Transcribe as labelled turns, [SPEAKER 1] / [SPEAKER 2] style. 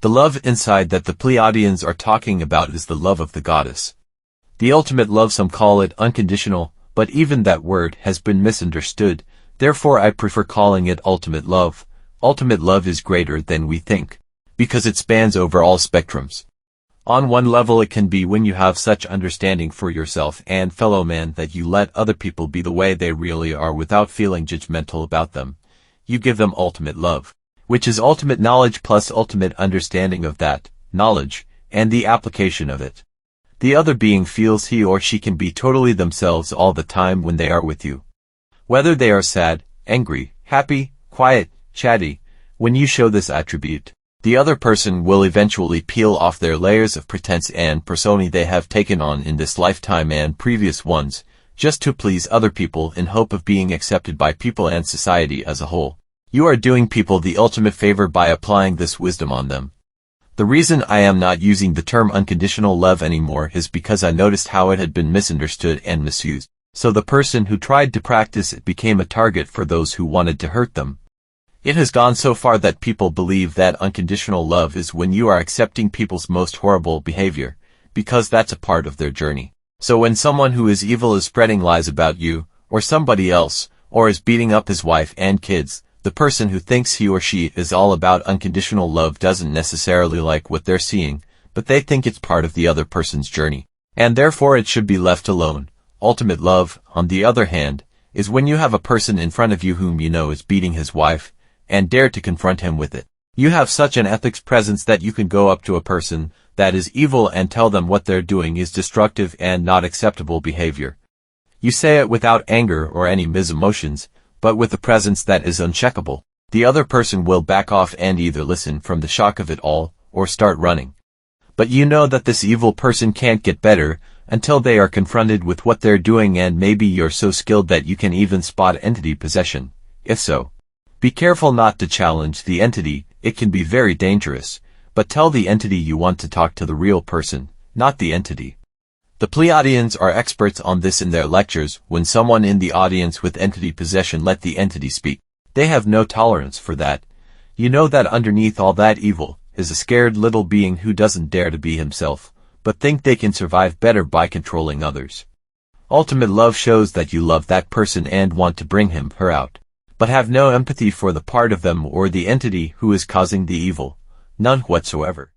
[SPEAKER 1] The love inside that the Pleiadians are talking about is the love of the goddess. The ultimate love, some call it unconditional, but even that word has been misunderstood, therefore I prefer calling it ultimate love. Ultimate love is greater than we think, because it spans over all spectrums. On one level it can be when you have such understanding for yourself and fellow man that you let other people be the way they really are without feeling judgmental about them. You give them ultimate love, which is ultimate knowledge plus ultimate understanding of that knowledge, and the application of it. The other being feels he or she can be totally themselves all the time when they are with you. Whether they are sad, angry, happy, quiet, chatty, when you show this attribute, the other person will eventually peel off their layers of pretense and persona they have taken on in this lifetime and previous ones, just to please other people in hope of being accepted by people and society as a whole. You are doing people the ultimate favor by applying this wisdom on them. The reason I am not using the term unconditional love anymore is because I noticed how it had been misunderstood and misused, so the person who tried to practice it became a target for those who wanted to hurt them. It has gone so far that people believe that unconditional love is when you are accepting people's most horrible behavior, because that's a part of their journey. So when someone who is evil is spreading lies about you, or somebody else, or is beating up his wife and kids, the person who thinks he or she is all about unconditional love doesn't necessarily like what they're seeing, but they think it's part of the other person's journey, and therefore it should be left alone. Ultimate love, on the other hand, is when you have a person in front of you whom you know is beating his wife, and dare to confront him with it. You have such an ethics presence that you can go up to a person that is evil and tell them what they're doing is destructive and not acceptable behavior. You say it without anger or any mis-emotions, but with a presence that is uncheckable. The other person will back off and either listen from the shock of it all, or start running. But you know that this evil person can't get better until they are confronted with what they're doing, and maybe you're so skilled that you can even spot entity possession. If so, be careful not to challenge the entity, it can be very dangerous, but tell the entity you want to talk to the real person, not the entity. The Pleiadians are experts on this in their lectures. When someone in the audience with entity possession let the entity speak, they have no tolerance for that. You know that underneath all that evil is a scared little being who doesn't dare to be himself, but think they can survive better by controlling others. Ultimate love shows that you love that person and want to bring him, her out, but have no empathy for the part of them or the entity who is causing the evil, none whatsoever.